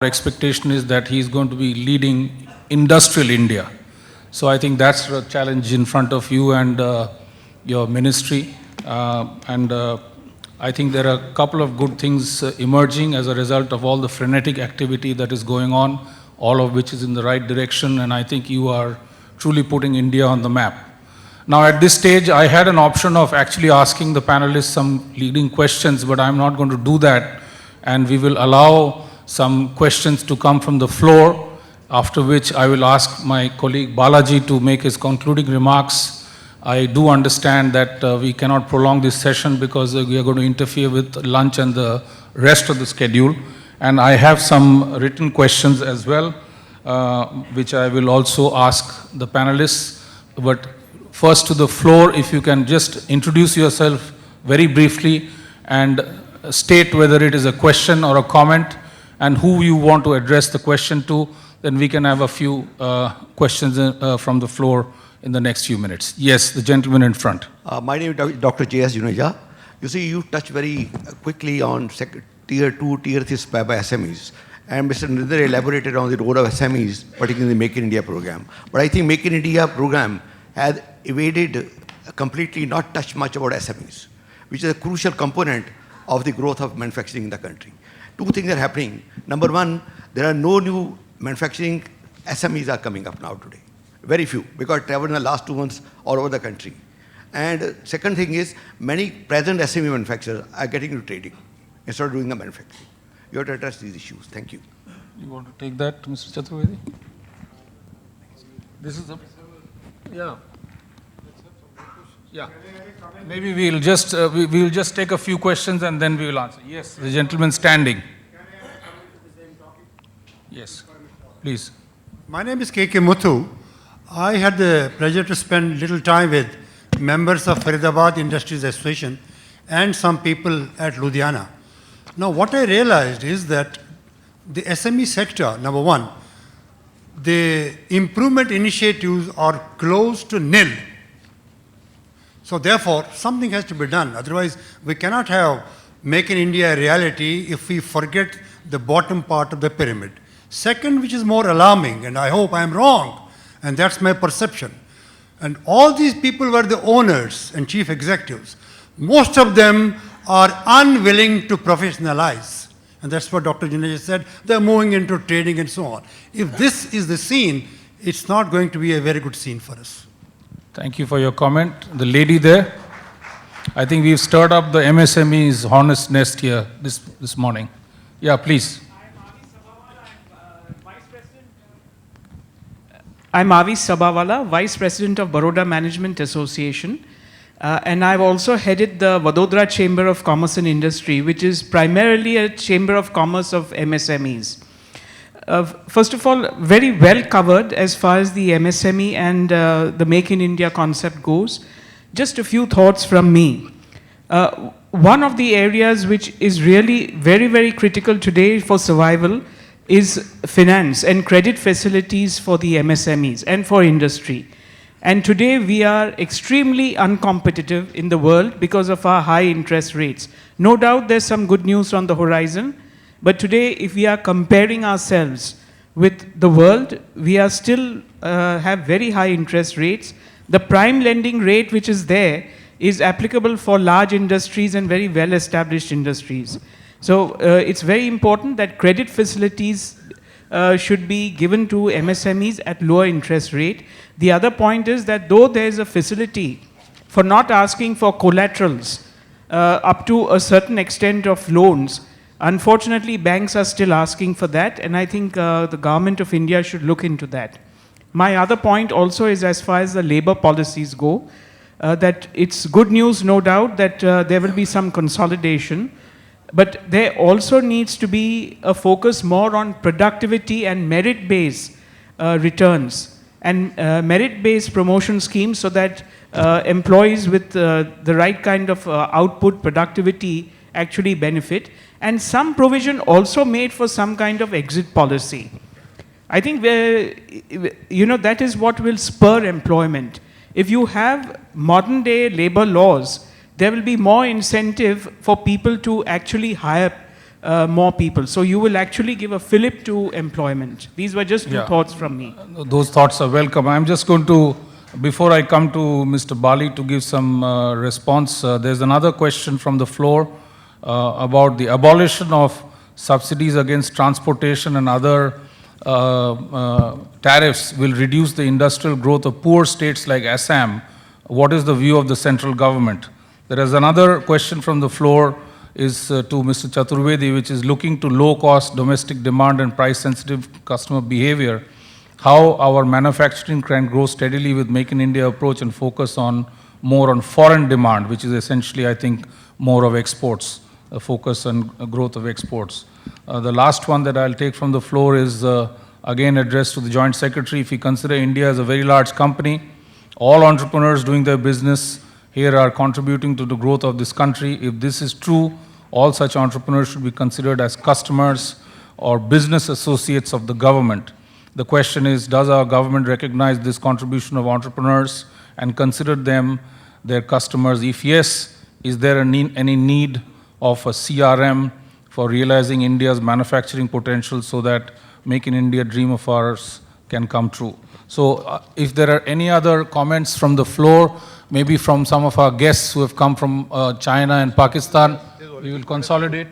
expectation is that he's going to be leading industrial India. So I think that's a challenge in front of you and your ministry. I think there are a couple of good things emerging as a result of all the frenetic activity that is going on, all of which is in the right direction, and I think you are truly putting India on the map. Now at this stage, I had an option of actually asking the panelists some leading questions, but I'm not going to do that, and we will allow some questions to come from the floor, after which I will ask my colleague Balaji to make his concluding remarks. I do understand that we cannot prolong this session because we are going to interfere with lunch and the rest of the schedule. And I have some written questions as well, which I will also ask the panelists. But first to the floor, if you can just introduce yourself very briefly and state whether it is a question or a comment and who you want to address the question to, then we can have a few questions from the floor in the next few minutes. Yes, the gentleman in front. My name is Dr. J.S. Juneja. You see, you touched very quickly on tier 2, tier 3 by SMEs. And Mr. Narendra elaborated on the role of SMEs, particularly in the Make in India program. But I think Make in India program has evaded completely, not touched much about SMEs, which is a crucial component of the growth of manufacturing in the country. Two things are happening. Number one, there are no new manufacturing SMEs are coming up now today. Very few, because I traveled in the last 2 months all over the country. And second thing is, many present SME manufacturers are getting into trading instead of doing the manufacturing. You have to address these issues. Thank you. You want to take that, Mr. Chaturvedi? This is the... Yeah. Yeah. Maybe we'll just we'll just take a few questions and then we will answer. Yes, the gentleman standing. Yes, please. My name is K.K. Muthu. I had the pleasure to spend little time with members of Faridabad Industries Association and some people at Ludhiana. Now, what I realized is that the SME sector, number one, the improvement initiatives are close to nil. So therefore, something has to be done. Otherwise, we cannot have Make in India a reality if we forget the bottom part of the pyramid. Second, which is more alarming, and I hope I'm wrong, and that's my perception. And all these people were the owners and chief executives. Most of them are unwilling to professionalize. And that's what Dr. Juneja said. They're moving into trading and so on. If this is the scene, it's not going to be a very good scene for us. Thank you for your comment. The lady there, I think we've stirred up the MSME's hornet's nest here this morning. Yeah, please. I'm Avis Sabawala, Vice President of Baroda Management Association, and I've also headed the Vadodara Chamber of Commerce and Industry, which is primarily a chamber of commerce of MSMEs. First of all, very well covered as far as the MSME and the Make in India concept goes. Just a few thoughts from me. One of the areas which is really very, very critical today for survival is finance and credit facilities for the MSMEs and for industry. And today we are extremely uncompetitive in the world because of our high interest rates. No doubt there's some good news on the horizon, but today if we are comparing ourselves with the world, we are still have very high interest rates. The prime lending rate which is there is applicable for large industries and very well established industries. So it's very important that credit facilities should be given to MSMEs at lower interest rate. The other point is that though there is a facility for not asking for collaterals up to a certain extent of loans, unfortunately banks are still asking for that, and I think the government of India should look into that. My other point also is as far as the labor policies go, that it's good news, no doubt, that there will be some consolidation. But there also needs to be a focus more on productivity and merit-based returns and merit-based promotion schemes so that employees with the right kind of output productivity actually benefit. And some provision also made for some kind of exit policy. I think that is what will spur employment. If you have modern day labor laws, there will be more incentive for people to actually hire more people. So you will actually give a fillip to employment. These were just two Yeah. thoughts from me. Those thoughts are welcome. I'm just going to, before I come to Mr. Bali to give some response, there's another question from the floor about the abolition of subsidies against transportation and other tariffs will reduce the industrial growth of poor states like Assam. What is the view of the central government? There is another question from the floor is to Mr. Chaturvedi, which is looking to low-cost domestic demand and price-sensitive customer behavior, how our manufacturing can grow steadily with Make in India approach and focus on more on foreign demand, which is essentially, I think, more of exports, a focus on growth of exports. The last one that I'll take from the floor is again addressed to the Joint Secretary. If we consider India as a very large company, all entrepreneurs doing their business here are contributing to the growth of this country. If this is true, all such entrepreneurs should be considered as customers or business associates of the government. The question is, does our government recognize this contribution of entrepreneurs and consider them their customers? If yes, is there any need of a CRM for realizing India's manufacturing potential so that Make in India dream of ours can come true? So if there are any other comments from the floor, maybe from some of our guests who have come from China and Pakistan, we will consolidate.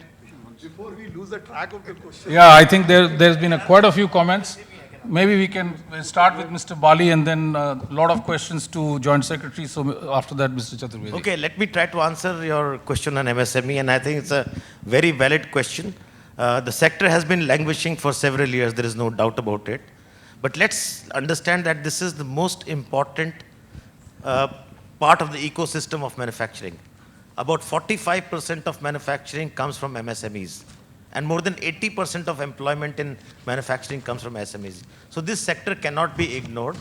Before we lose the track of the question. Yeah, I think there's been quite a few comments. Maybe we can start with Mr. Bali and then a lot of questions to Joint Secretary. So after that, Mr. Chaturvedi. Okay, let me try to answer your question on MSME, and I think it's a very valid question. The sector has been languishing for several years, there is no doubt about it. But let's understand that this is the most important part of the ecosystem of manufacturing. About 45% of manufacturing comes from MSMEs. And more than 80% of employment in manufacturing comes from SMEs. So this sector cannot be ignored.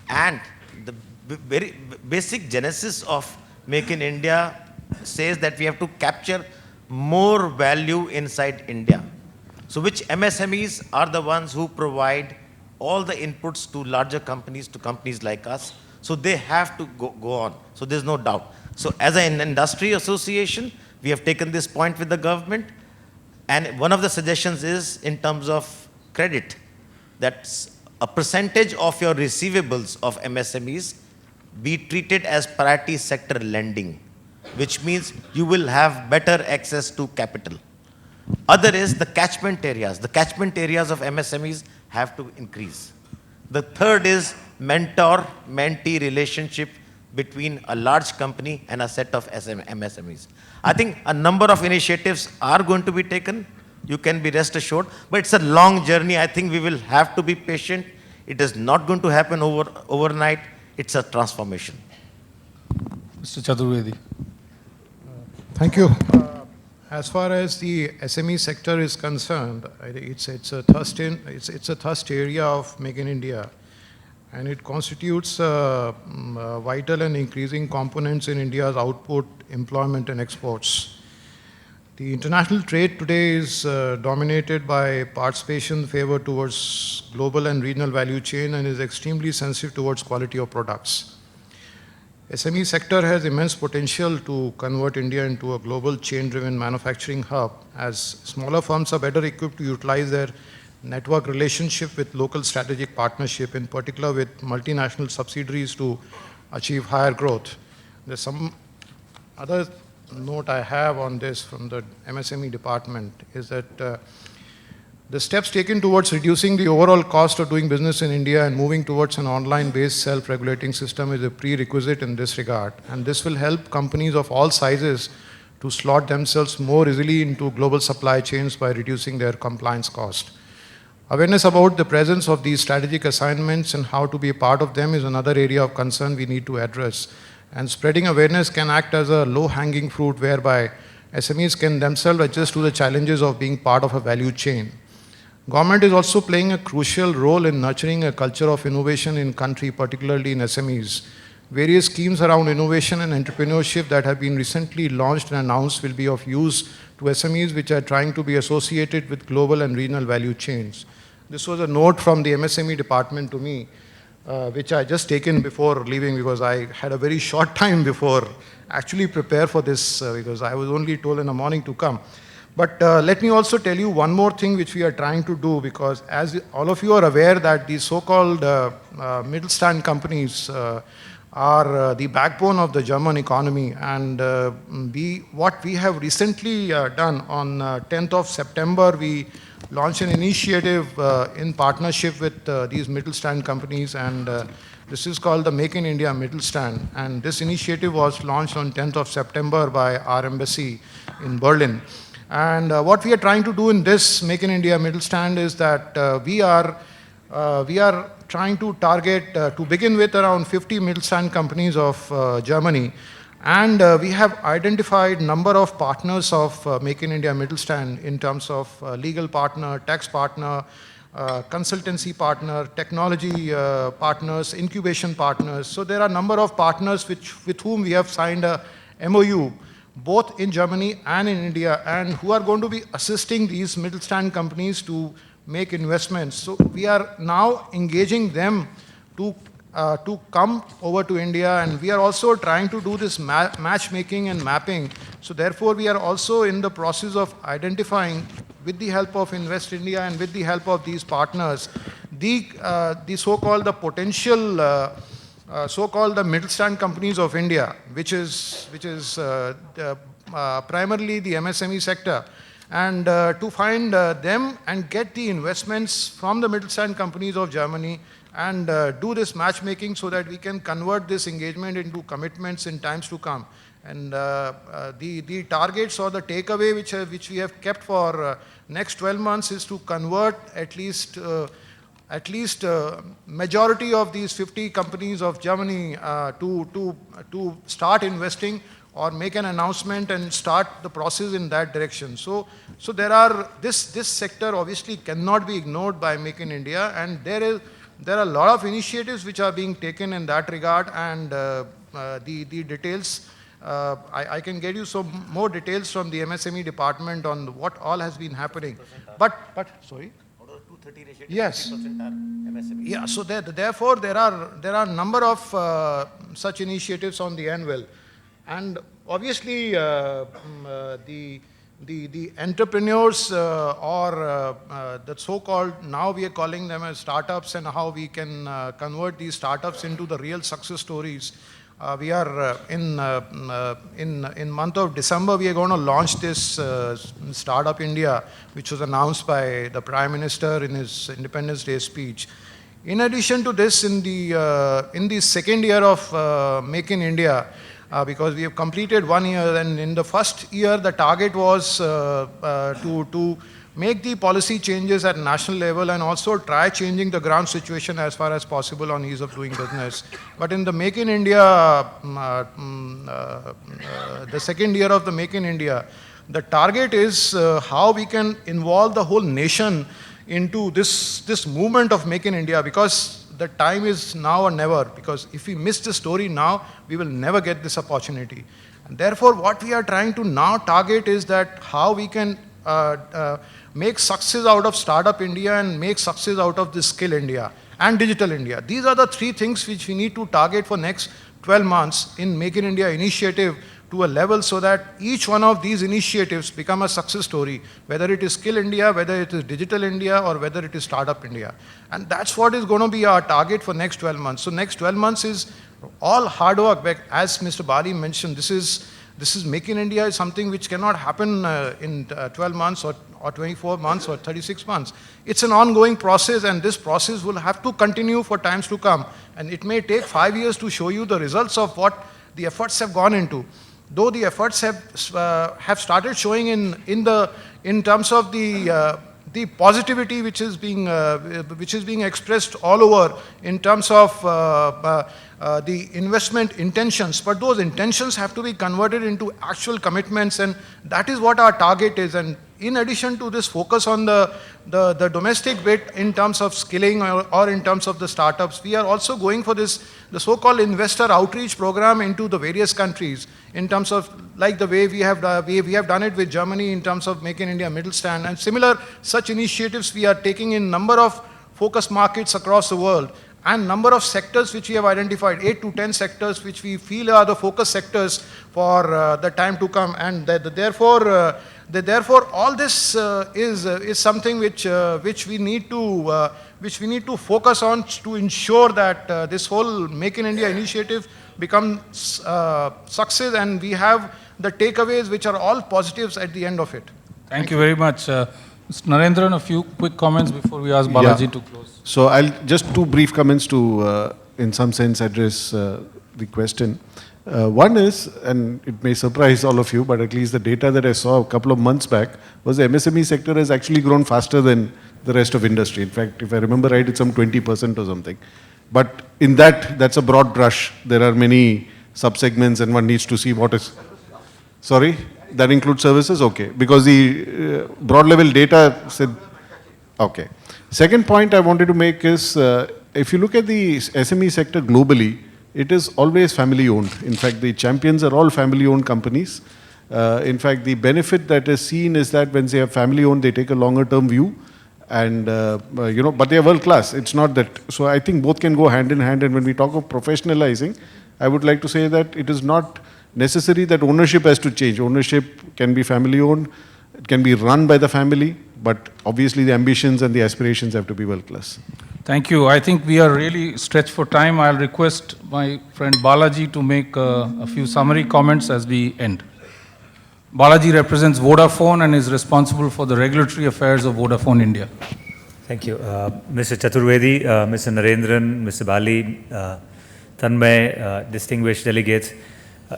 And the very basic genesis of Make in India says that we have to capture more value inside India. So which MSMEs are the ones who provide all the inputs to larger companies, to companies like us. So they have to go on. So there's no doubt. So as an industry association, we have taken this point with the government. And one of the suggestions is in terms of credit, that a percentage of your receivables of MSMEs be treated as priority sector lending, which means you will have better access to capital. Other is the catchment areas. The catchment areas of MSMEs have to increase. The third is mentor-mentee relationship between a large company and a set of MSMEs. I think a number of initiatives are going to be taken. You can be rest assured. But it's a long journey. I think we will have to be patient. It is not going to happen overnight. It's a transformation. Mr. Chaturvedi. Thank you. As far as the SME sector is concerned, it's a thrust area of Make in India, and it constitutes vital and increasing components in India's output, employment, and exports. The international trade today is dominated by participation favored towards global and regional value chain and is extremely sensitive towards quality of products. SME sector has immense potential to convert India into a global chain-driven manufacturing hub, as smaller firms are better equipped to utilize their network relationship with local strategic partnership, in particular with multinational subsidiaries, to achieve higher growth. There's some other note I have on this from the MSME department is that the steps taken towards reducing the overall cost of doing business in India and moving towards an online-based self-regulating system is a prerequisite in this regard. And this will help companies of all sizes to slot themselves more easily into global supply chains by reducing their compliance cost. Awareness about the presence of these strategic assignments and how to be a part of them is another area of concern we need to address. And spreading awareness can act as a low-hanging fruit whereby SMEs can themselves adjust to the challenges of being part of a value chain. Government is also playing a crucial role in nurturing a culture of innovation in country, particularly in SMEs. Various schemes around innovation and entrepreneurship that have been recently launched and announced will be of use to SMEs which are trying to be associated with global and regional value chains. This was a note from the MSME department to me, which I just taken before leaving because I had a very short time before actually prepare for this because I was only told in the morning to come. But let me also tell you one more thing which we are trying to do, because as all of you are aware that these so-called Mittelstand companies are the backbone of the German economy, and what we have recently done on 10th of September, we launched an initiative in partnership with these Mittelstand companies, and this is called the Make in India Mittelstand, and this initiative was launched on 10th of September by our embassy in Berlin. And what we are trying to do in this Make in India Mittelstand is that we are trying to target, to begin with, around 50 Mittelstand companies of Germany. And we have identified number of partners of Make in India Mittelstand in terms of legal partner, tax partner, consultancy partner, technology partners, incubation partners. So there are a number of partners with whom we have signed a MOU, both in Germany and in India, and who are going to be assisting these Mittelstand companies to make investments. So we are now engaging them to come over to India, and we are also trying to do this matchmaking and mapping. So therefore, we are also in the process of identifying, with the help of Invest India and with the help of these partners, the so-called the potential so-called the Mittelstand companies of India, which is primarily the MSME sector, and to find them and get the investments from the Mittelstand companies of Germany, and do this matchmaking so that we can convert this engagement into commitments in times to come. And the targets or the takeaway which we have kept for next 12 months is to convert at least majority of these 50 companies of Germany to start investing or make an announcement and start the process in that direction. So there are, this sector obviously cannot be ignored by Make in India, and there are a lot of initiatives which are being taken in that regard, and the details, I can get you some more details from the MSME department on what all has been happening. But sorry? Yes. Yeah, so therefore there are number of such initiatives on the anvil. And obviously the entrepreneurs or the so-called, now we are calling them as startups, and how we can convert these startups into the real success stories. We are in month of December, we are going to launch this Startup India, which was announced by the Prime Minister in his Independence Day speech. In addition to this, in the second year of Make in India, because we have completed 1 year, and in the first year the target was to make the policy changes at national level and also try changing the ground situation as far as possible on ease of doing business. But in the Make in India, the second year of the Make in India, the target is how we can involve the whole nation into this movement of Make in India, because the time is now or never, because if we miss the story now, we will never get this opportunity. And therefore, what we are trying to now target is that how we can make success out of Startup India and make success out of the Skill India and Digital India. These are the three things which we need to target for next 12 months in Make in India initiative, to a level so that each one of these initiatives become a success story, whether it is Skill India, whether it is Digital India, or whether it is Startup India. And that's what is going to be our target for next 12 months. So next 12 months is all hard work. But as Mr. Bali mentioned, this is Make in India is something which cannot happen in 12 months or 24 months or 36 months. It's an ongoing process, and this process will have to continue for times to come. And it may take 5 years to show you the results of what the efforts have gone into. Though the efforts have started showing in terms of the positivity which is being expressed all over in terms of the investment intentions, but those intentions have to be converted into actual commitments, and that is what our target is. And in addition to this focus on the domestic bit in terms of skilling or in terms of the startups, we are also going for the so-called investor outreach program into the various countries, in terms of like the way we have done it with Germany in terms of Make in India Mittelstand, and similar such initiatives we are taking in number of focus markets across the world, and number of sectors which we have identified, 8 to 10 sectors which we feel are the focus sectors for the time to come. And therefore Therefore, all this is something which we need to focus on to ensure that this whole Make in India initiative becomes success, and we have the takeaways which are all positives at the end of it. Thank you very much. Mr. Narendran, a few quick comments before we ask Balaji to close. So I'll just two brief comments to, in some sense, address the question. One is, and it may surprise all of you, but at least the data that I saw a couple of months back was the MSME sector has actually grown faster than the rest of industry. In fact, if I remember right, it's some 20% or something. But in that's a broad brush. There are many subsegments and one needs to see what is... Sorry? That includes services? Okay. Because the broad level data said... Okay. Second point I wanted to make is, if you look at the SME sector globally, it is always family owned. In fact, the champions are all family owned companies. In fact, the benefit that is seen is that when they are family owned, they take a longer term view. And, but they are world class. It's not that. So I think both can go hand in hand. And when we talk of professionalizing, I would like to say that it is not necessary that ownership has to change. Ownership can be family owned. It can be run by the family. But obviously the ambitions and the aspirations have to be world class. Thank you. I think we are really stretched for time. I'll request my friend Balaji to make a few summary comments as we end. Balaji represents Vodafone and is responsible for the regulatory affairs of Vodafone India. Thank you. Mr. Chaturvedi, Mr. Narendran, Mr. Bali, Tanmay, distinguished delegates.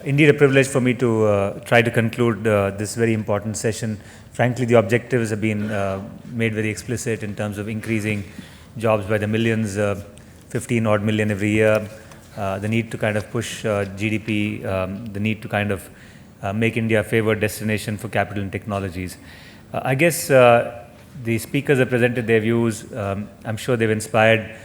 Indeed a privilege for me to try to conclude this very important session. Frankly, the objectives have been made very explicit in terms of increasing jobs by the millions, 15 odd million every year, the need to kind of push GDP, the need to kind of make India a favored destination for capital and technologies. I guess the speakers have presented their views. I'm sure they've inspired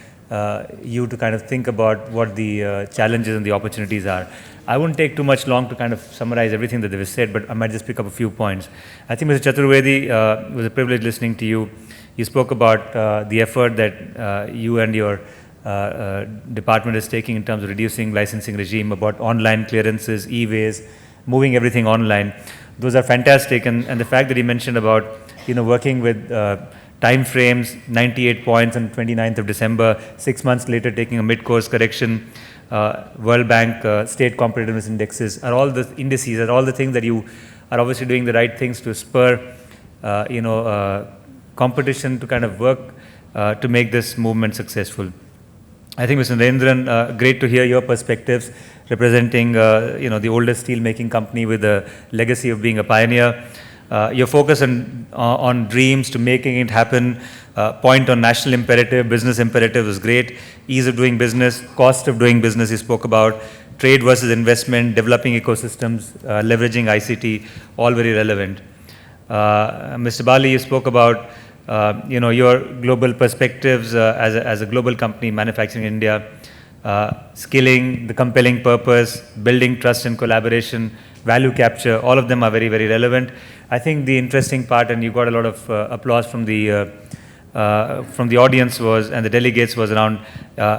you to kind of think about what the challenges and the opportunities are. I won't take too much long to kind of summarize everything that they've said, but I might just pick up a few points. I think Mr. Chaturvedi, it was a privilege listening to you. You spoke about the effort that you and your department is taking in terms of reducing licensing regime, about online clearances, e-ways, moving everything online. Those are fantastic. And the fact that he mentioned about, working with time frames, 98 points on 29th of December, 6 months later taking a mid-course correction, World Bank state competitiveness indexes, are all the indices, are all the things that you are obviously doing the right things to spur, competition to kind of work to make this movement successful. I think, Mr. Narendran, great to hear your perspectives representing, the oldest steel making company with a legacy of being a pioneer. Your focus on dreams to making it happen, point on national imperative, business imperative is great. Ease of doing business, cost of doing business you spoke about, trade versus investment, developing ecosystems, leveraging ICT, all very relevant. Mr. Bali, you spoke about your global perspectives as a global company manufacturing in India, skilling, the compelling purpose, building trust and collaboration, value capture, all of them are very, very relevant. I think the interesting part, and you got a lot of applause from the audience and the delegates, was around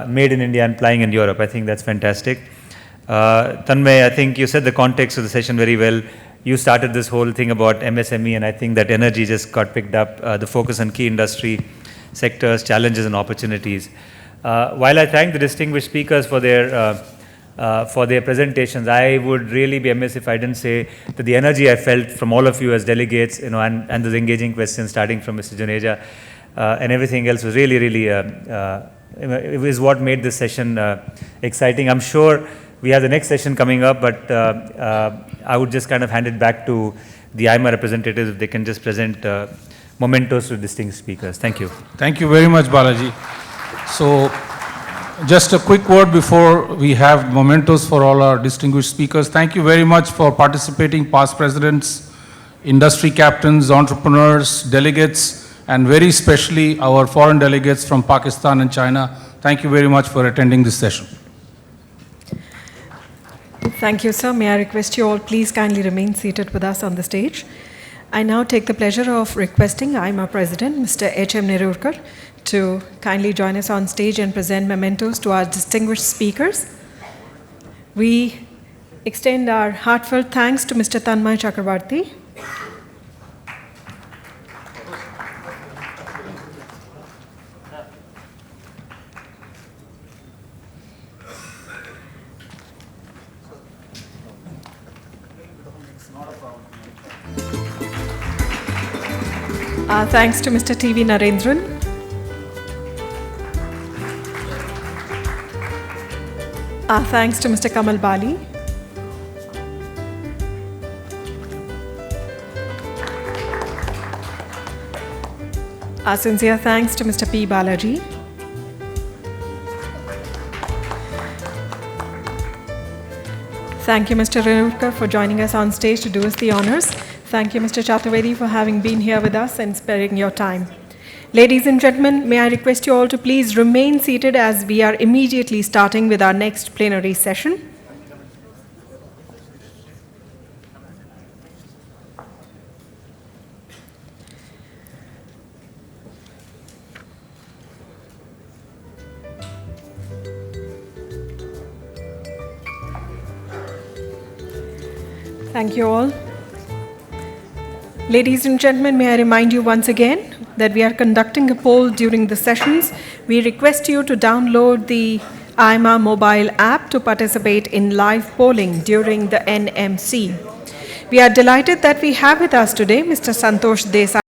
made in India and flying in Europe. I think that's fantastic. Tanmay, I think you said the context of the session very well. You started this whole thing about MSME, and I think that energy just got picked up, the focus on key industry sectors, challenges and opportunities. While I thank the distinguished speakers for their presentations, I would really be amiss if I didn't say that the energy I felt from all of you as delegates, and those engaging questions starting from Mr. Juneja and everything else was really, really, it was what made this session exciting. I'm sure we have the next session coming up, but I would just kind of hand it back to the IMA representatives if they can just present mementos to distinguished speakers. Thank you. Thank you very much, Balaji. So, just a quick word before we have mementos for all our distinguished speakers. Thank you very much for participating, past presidents, industry captains, entrepreneurs, delegates, and very especially our foreign delegates from Pakistan and China. Thank you very much for attending this session. Thank you, sir. May I request you all please kindly remain seated with us on the stage. I now take the pleasure of requesting IMA President, Mr. H.M. Nerurkar, to kindly join us on stage and present mementos to our distinguished speakers. We extend our heartfelt thanks to Mr. Tanmay Chakravarti, Thanks to Mr. T.V. Narendran. Thanks to Mr. Kamal Bali. Sincere thanks to Mr. P. Balaji. Thank you, Mr. Nerurkar, for joining us on stage to do us the honors. Thank you, Mr. Chaturvedi, for having been here with us and sparing your time. Ladies and gentlemen, may I request you all to please remain seated as we are immediately starting with our next plenary session. Thank you all. Ladies and gentlemen, may I remind you once again that we are conducting a poll during the sessions. We request you to download the IMA mobile app to participate in live polling during the NMC. We are delighted that we have with us today Mr. Santosh Desai,